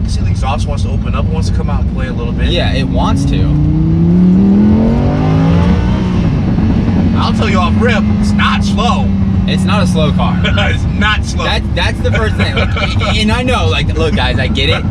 See, the exhaust wants to open up, wants to come out and play a little bit. Yeah, it wants to. I'll tell you off rip, it's not slow. It's not a slow car. It's not slow. That's the first thing. Like, and I know, like, look, guys, I get it.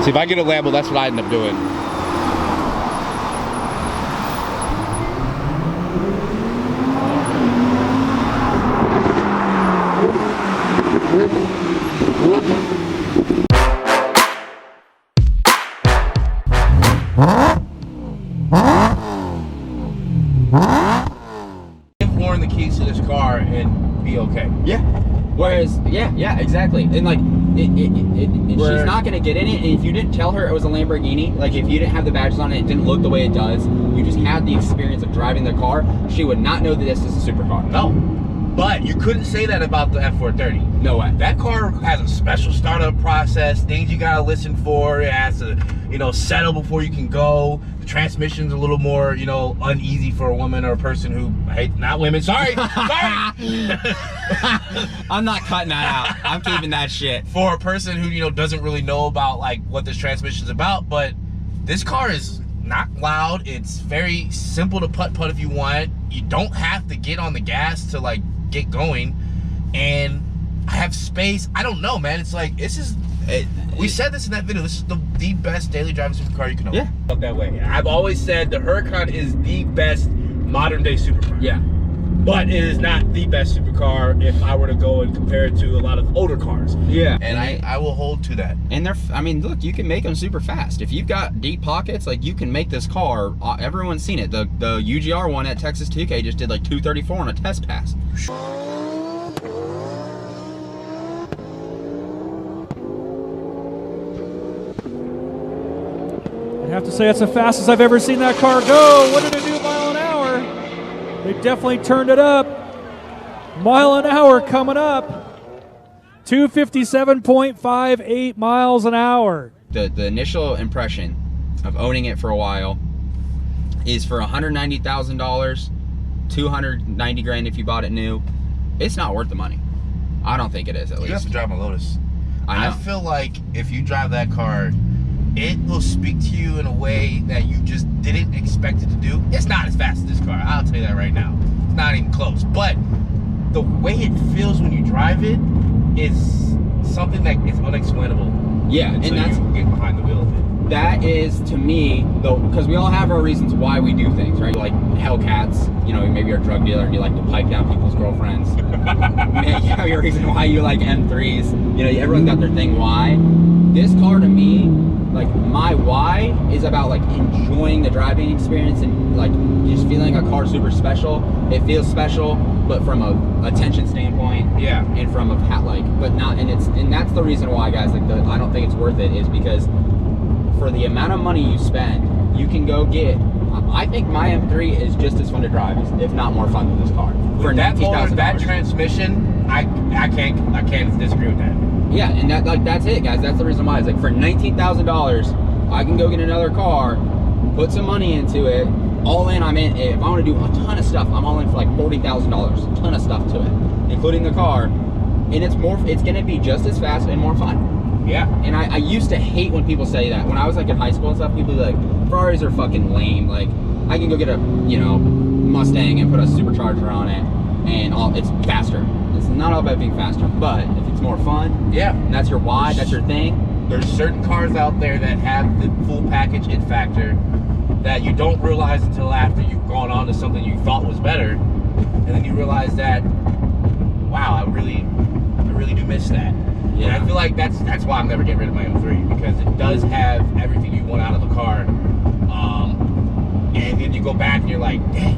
See, if I get a Lambo, that's what I end up doing. Give Lauren the keys to this car and be okay. Yeah. Whereas, yeah, exactly. And like, she's not gonna get in it. And if you didn't tell her it was a Lamborghini, like if you didn't have the badges on it, it didn't look the way it does, you just had the experience of driving the car, she would not know that this is a supercar. No. But you couldn't say that about the F430. No way. That car has a special startup process, things you gotta listen for. It has to, you know, settle before you can go. The transmission's a little more, you know, uneasy for a woman or a person who, not women, sorry. I'm not cutting that out. I'm keeping that shit. For a person who, you know, doesn't really know about like what this transmission's about, but this car is not loud. It's very simple to putt if you want. You don't have to get on the gas to like get going, and I have space. I don't know, man. It's like, this is we said this in that video, this is the best daily driving supercar you can own. Yeah, that way. I've always said the Huracan is the best modern day supercar. Yeah, but it is not the best supercar if I were to go and compare it to a lot of older cars. Yeah, and I will hold to that. And I mean, look, you can make them super fast. If you've got deep pockets, like, you can make this car, everyone's seen it. The UGR one at Texas 2K just did like 234 on a test pass. I have to say, it's the fastest I've ever seen that car go. What did it do, mile an hour? They definitely turned it up. Mile an hour coming up. 257.58 miles an hour. The initial impression of owning it for a while is for $190,000, 290 grand if you bought it new. It's not worth the money. I don't think it is, at least. You have to drive my Lotus. I know. I feel like if you drive that car, it will speak to you in a way that you just didn't expect it to do. It's not as fast as this car, I'll tell you that right now. It's not even close. But the way it feels when you drive it is something that is unexplainable. Yeah, until and that's, you get behind the wheel of it. That is, to me, though, because we all have our reasons why we do things, right? Like Hellcats, you know, maybe you're a drug dealer and you like to pipe down people's girlfriends. Maybe you have your reason why you like M3s. You know, everyone's got their thing why. This car, to me, like, my why is about like enjoying the driving experience and like just feeling a car super special. It feels special, but from a attention standpoint, yeah, and from a but not, and that's the reason why, guys, like, I don't think it's worth it, is because for the amount of money you spend, you can go get, I think my M3 is just as fun to drive, if not more fun than this car. For that motor, that $19,000. transmission, I can't disagree with that. Yeah, and that's it, guys. That's the reason why. It's like, for $19,000, I can go get another car, put some money into it, all in. I'm in. If I want to do a ton of stuff, I'm all in for like $40,000, a ton of stuff to it, including the car, and it's gonna be just as fast and more fun. Yeah. And I used to hate when people say that. When I was like in high school and stuff, people would be like, Ferraris are fucking lame. Like, I can go get a, you know, Mustang and put a supercharger on it, and it's faster. It's not all about being faster, but if it's more fun, yeah, and that's your why, that's your thing. There's certain cars out there that have the full package it factor that you don't realize until after you've gone on to something you thought was better, and then you realize that, wow, I really do miss that. Yeah. And I feel like that's why I'm never getting rid of my M3, because it does have everything you want out of the car. And then you go back and you're like, dang,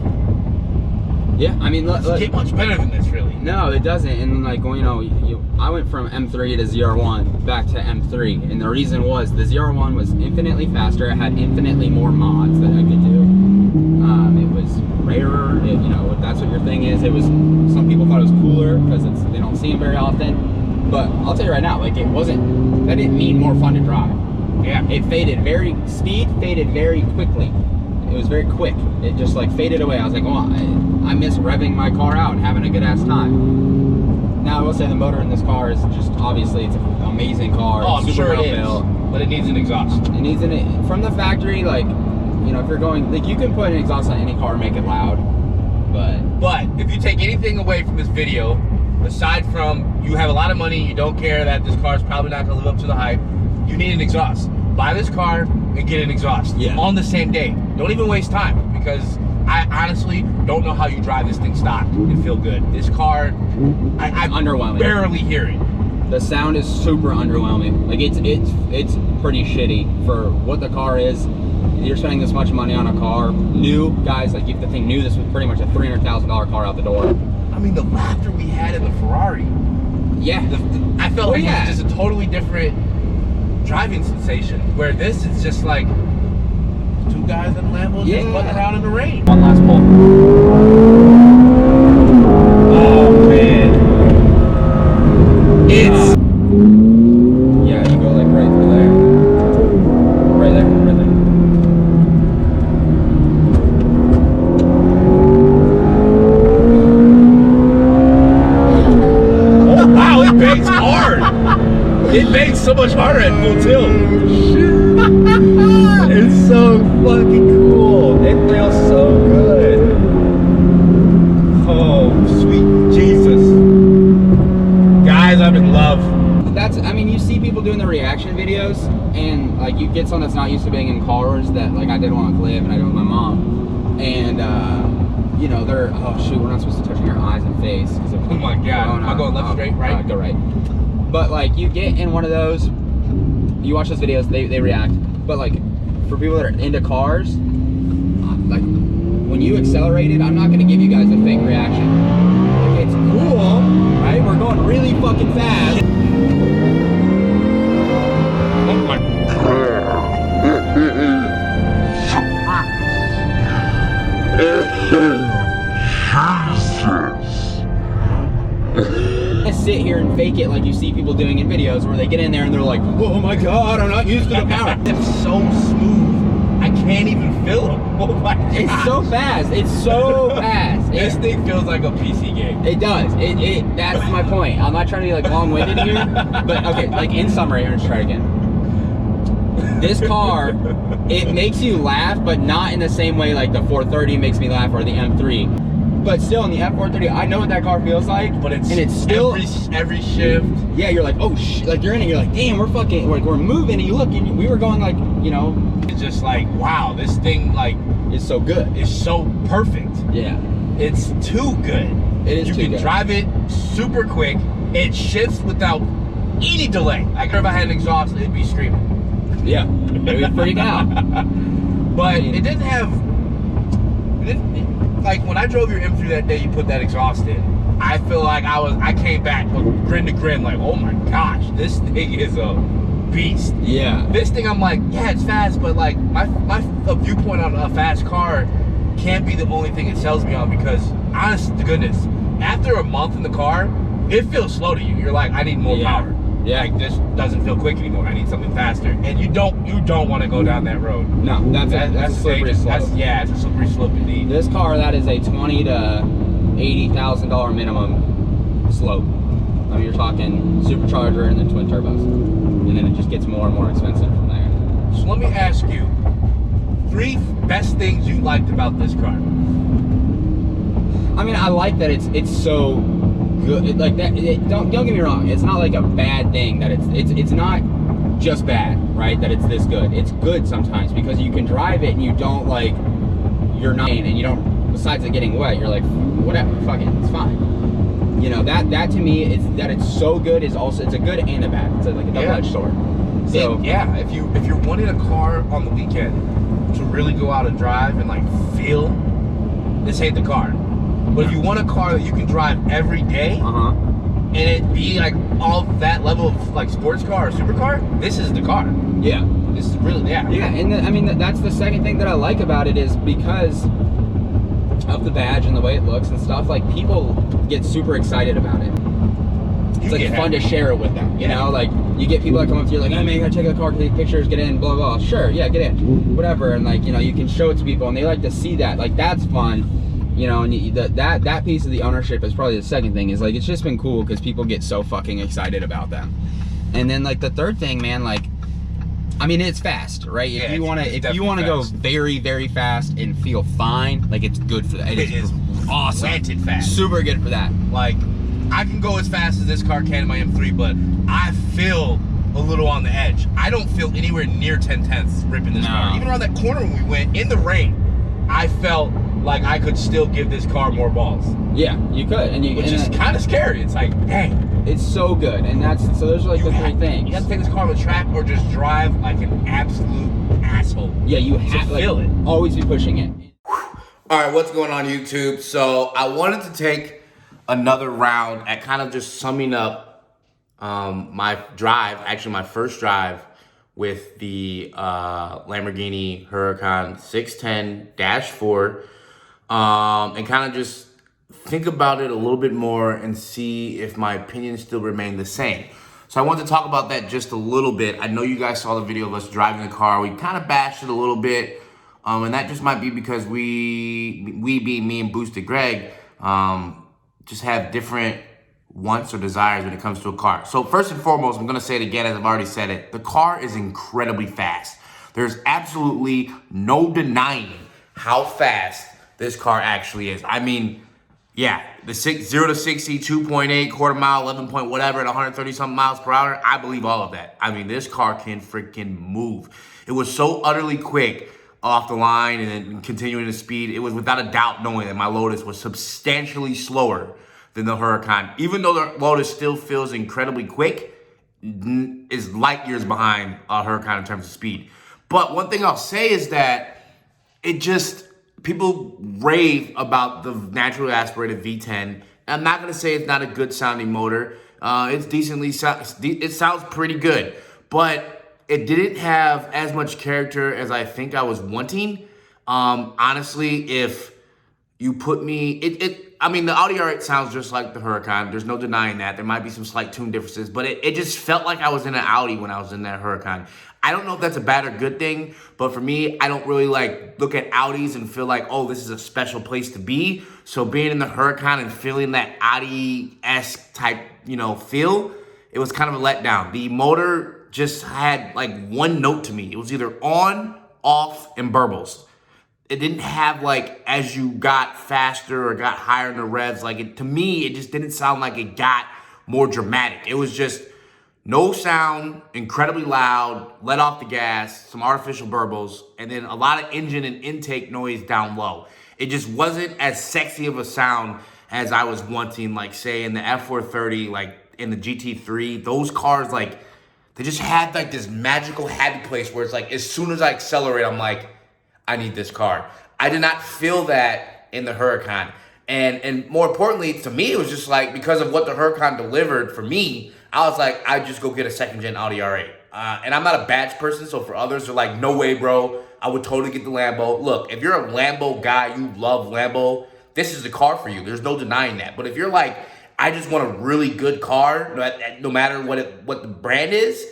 Yeah, I mean, Doesn't get much better than this, really. no, it doesn't. And like, well, you know, I went from M3 to ZR1 back to M3, and the reason was the ZR1 was infinitely faster. It had infinitely more mods that I could do. It was rarer. You know, that's what your thing is. It was. Some people thought it was cooler because they don't see them very often. But I'll tell you right now, like it wasn't. That didn't mean more fun to drive. Yeah. It speed faded very quickly. It was very quick. It just like faded away. I was like, oh, I miss revving my car out and having a good ass time. Now I will say the motor in this car is just obviously it's an amazing car. Oh, I'm super sure well it is. built. But it needs an exhaust. It needs from the factory, like, you know, if you're going, like, you can put an exhaust on any car and make it loud, But if you take anything away from this video, aside from you have a lot of money, you don't care that this car is probably not going to live up to the hype, you need an exhaust. Buy this car and get an exhaust on the same day. Don't even waste time, because I honestly don't know how you drive this thing stock and feel good. This car, I'm underwhelming. Barely hear it. The sound is super underwhelming. Like it's pretty shitty for what the car is. You're spending this much money on a car, new, guys. Like if the thing new, this was pretty much a $300,000 car out the door. I mean, the laughter we had in the Ferrari. Yeah, I felt like it was just a totally different driving sensation. Where this is just like two guys in Lambos just butting around in the rain. One last pull. Oh man, it's yeah. You go like right through there, right there, right there. Oh wow, it bangs hard. It bangs so much harder at full tilt. It's so fucking cool. It feels so good. Oh, sweet Jesus. Guys, I'm in love. That's, I mean, you see people doing the reaction videos, and like you get someone that's not used to being in cars, that like I did one with Liv and I did with my mom, and you know, they're, oh shoot, we're not supposed to touch your eyes and face. Oh my God, I'm going left, straight, right? Go right. But like you get in one of those, you watch those videos, they react, but like for people that are into cars, like when you accelerate it, I'm not gonna give you guys a fake reaction. Like, it's cool, right? We're going really fucking fast. Oh my. Sit here and fake it like you see people doing in videos where they get in there and they're like, oh my God, I'm not used to the power. It's so smooth. I can't even feel it. Oh my God. It's so fast. It's so fast. This thing feels like a PC game. It does. That's my point. I'm not trying to be like long-winded here, but okay, like in summary, let's try it again. This car, it makes you laugh, but not in the same way like the 430 makes me laugh or the M3. But still, in the F430, I know what that car feels like. But it's still every shift. Yeah, you're like, oh like you're in it. You're like, damn, we're fucking, we're moving. And you look, and we were going like, you know, It's just like, wow, this thing like it's so good. is so perfect. Yeah, It's too good. it is. You too can good. drive it super quick. It shifts without any delay. Like if I had an exhaust, it'd be screaming. Yeah, it was freaking out. But it didn't have. Like when I drove your M3 that day, you put that exhaust in. I feel like I came back with grin to grin, like, oh my gosh, this thing is a beast. Yeah. This thing, I'm like, yeah, it's fast, but like my viewpoint on a fast car can't be the only thing it sells me on, because honest to goodness, after a month in the car, it feels slow to you. You're like, I need more power. Yeah. Like this doesn't feel quick anymore. I need something faster. And you don't want to go down that road. No, that's a slippery slope. It's a slippery slope indeed. This car, that is a $20,000 to $80,000 minimum slope. I mean, you're talking supercharger and then twin turbos, and then it just gets more and more expensive from there. So let me ask you, 3 best things you liked about this car. I mean, I like that it's so good. Like that. Don't get me wrong. It's not like a bad thing that it's not just bad, right? That it's this good. It's good sometimes because you can drive it and you don't like, you're not, and you don't. Besides it getting wet, you're like, whatever, fuck it, it's fine. You know, that to me is that it's so good is also, it's a good and a bad. It's like a double-edged sword. So if you're wanting a car on the weekend to really go out and drive and like feel, this ain't the car. But if you want a car that you can drive every day, and it be like all that level of like sports car or supercar, this is the car. Yeah. This is really, Yeah, and I mean, that's the second thing that I like about it is because of the badge and the way it looks and stuff, like people get super excited about it. It's like fun to share it with them, you know? Like, you get people that come up to you like, hey man, you gotta check out the car, take pictures, get in, blah, blah, blah. Sure, yeah, get in, whatever. And like, you know, you can show it to people and they like to see that. Like, that's fun, you know, and that piece of the ownership is probably the second thing, is like, it's just been cool because people get so fucking excited about them. And then like the third thing, man, like, I mean, it's fast, right? Yeah, if you wanna go very, very fast and feel fine, like, it's good for that. It is awesome. Ranted fast. Super good for that. Like, I can go as fast as this car can in my M3, but I feel a little on the edge. I don't feel anywhere near 10/10ths ripping this car. Even around that corner when we went in the rain, I felt like I could still give this car more balls. Yeah, you could, which is kind of scary. It's like, dang. It's so good, and so those are like the three things. You have to take this car on the track or just drive like an absolute asshole. Yeah, you have to feel it. Always be pushing it. All right, what's going on YouTube? So I wanted to take another round at kind of just summing up my drive, actually my first drive with the Lamborghini Huracan 610-4, and kind of just think about it a little bit more and see if my opinions still remain the same. So I want to talk about that just a little bit. I know you guys saw the video of us driving the car. We kind of bashed it a little bit, and that just might be because we being me and Boosted Greg, just have different wants or desires when it comes to a car. So first and foremost, I'm gonna say it again as I've already said it, the car is incredibly fast. There's absolutely no denying how fast this car actually is. I mean, yeah, the 0 to 60, 2.8, quarter mile, 11 point whatever at 130 something miles per hour, I believe all of that. I mean, this car can freaking move. It was so utterly quick off the line and then continuing the speed. It was without a doubt knowing that my Lotus was substantially slower than the Huracan. Even though the Lotus still feels incredibly quick, is light years behind Huracan in terms of speed. But one thing I'll say is that it just, people rave about the naturally aspirated V10. I'm not gonna say it's not a good sounding motor. It's decently, it sounds pretty good, but it didn't have as much character as I think I was wanting. Honestly, if you put me, I mean, the Audi R8 sounds just like the Huracan. There's no denying that. There might be some slight tune differences, but it just felt like I was in an Audi when I was in that Huracan. I don't know if that's a bad or good thing, but for me, I don't really like look at Audis and feel like, oh, this is a special place to be. So being in the Huracan and feeling that Audi-esque type, you know, feel, it was kind of a letdown. The motor just had like one note to me. It was either on, off, and burbles. It didn't have like, as you got faster or got higher in the revs, like to me, it just didn't sound like it got more dramatic. It was just no sound, incredibly loud, let off the gas, some artificial burbles, and then a lot of engine and intake noise down low. It just wasn't as sexy of a sound as I was wanting, like say in the F430, like in the GT3, those cars, like they just had like this magical happy place where it's like, as soon as I accelerate, I'm like, I need this car. I did not feel that in the Huracan. And more importantly, to me, it was just like, because of what the Huracan delivered for me, I was like, I'd just go get a second-gen Audi R8. And I'm not a badge person, so for others, they're like, no way, bro. I would totally get the Lambo. Look, if you're a Lambo guy, you love Lambo, this is the car for you. There's no denying that. But if you're like, I just want a really good car, no matter what the brand is,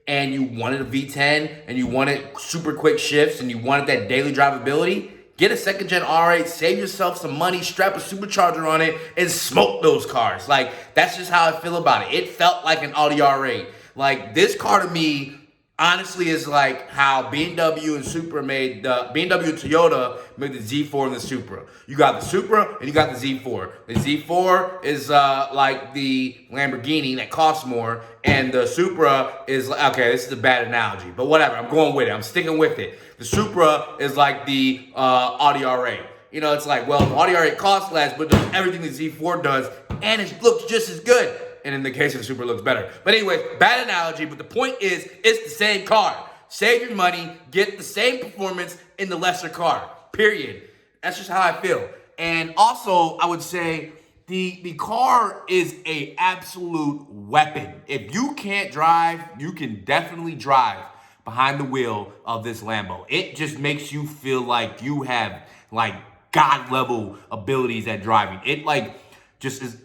and you wanted a V10, and you wanted super quick shifts, and you wanted that daily drivability, get a second-gen R8, save yourself some money, strap a supercharger on it, and smoke those cars. Like, that's just how I feel about it. It felt like an Audi R8. Like, this car to me, honestly, is like how BMW and Supra made the, BMW and Toyota made the Z4 and the Supra. You got the Supra and you got the Z4. The Z4 is like the Lamborghini that costs more, and the Supra is, okay, this is a bad analogy, but whatever, I'm going with it, I'm sticking with it. The Supra is like the Audi R8. You know, it's like, well, the Audi R8 costs less, but does everything the Z4 does, and it looks just as good. And in the case of the Supra, it looks better. But anyway, bad analogy, but the point is, it's the same car. Save your money, get the same performance in the lesser car, period. That's just how I feel. And also, I would say the car is a absolute weapon. If you can't drive, you can definitely drive behind the wheel of this Lambo. It just makes you feel like you have like God level abilities at driving. It like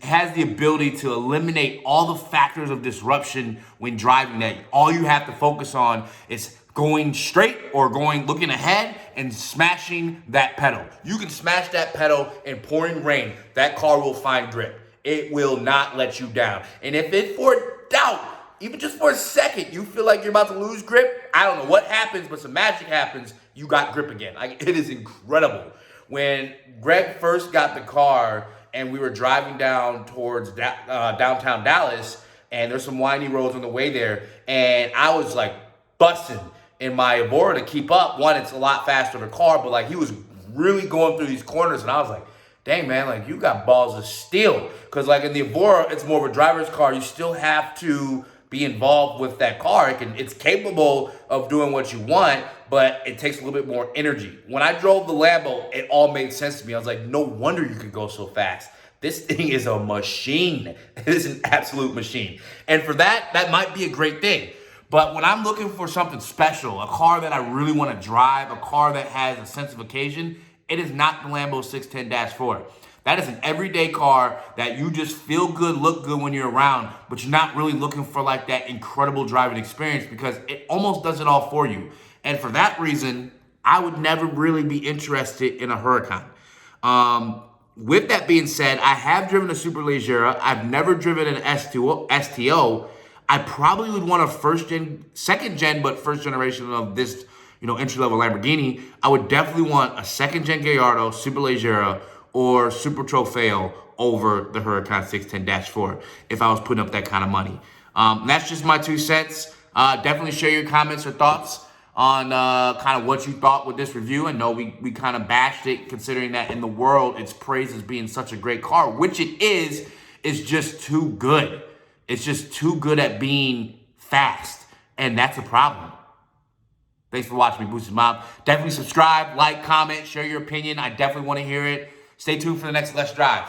has the ability to eliminate all the factors of disruption when driving that. All you have to focus on is going straight or looking ahead and smashing that pedal. You can smash that pedal in pouring rain. That car will find grip. It will not let you down. And if it for doubt, even just for a second, you feel like you're about to lose grip, I don't know what happens, but some magic happens, you got grip again. It is incredible. When Greg first got the car and we were driving down towards downtown Dallas, and there's some windy roads on the way there, and I was like busting in my Evora to keep up. One, it's a lot faster of a car, but like he was really going through these corners, and I was like, dang man, like you got balls of steel. Cause like in the Evora, it's more of a driver's car. You still have to be involved with that car. It's capable of doing what you want, but it takes a little bit more energy. When I drove the Lambo, it all made sense to me. I was like, no wonder you could go so fast. This thing is a machine. It is an absolute machine. And for that might be a great thing. But when I'm looking for something special, a car that I really want to drive, a car that has a sense of occasion, it is not the Lambo 610-4. That is an everyday car that you just feel good, look good when you're around, but you're not really looking for like that incredible driving experience because it almost does it all for you. And for that reason, I would never really be interested in a Huracan. With that being said, I have driven a Superleggera. I've never driven an STO. I probably would want a second gen, but first generation of this, entry-level Lamborghini. I would definitely want a second gen Gallardo, Superleggera, or Super Trofeo over the Huracan 610-4 if I was putting up that kind of money. That's just my 2 cents. Definitely share your comments or thoughts on kind of what you thought with this review. I know we kind of bashed it, considering that in the world it's praised as being such a great car, which it is. It's just too good. It's just too good at being fast, and that's a problem. Thanks for watching me, Boosted Mob. Definitely subscribe, like, comment, share your opinion. I definitely want to hear it. Stay tuned for the next Let's Drive.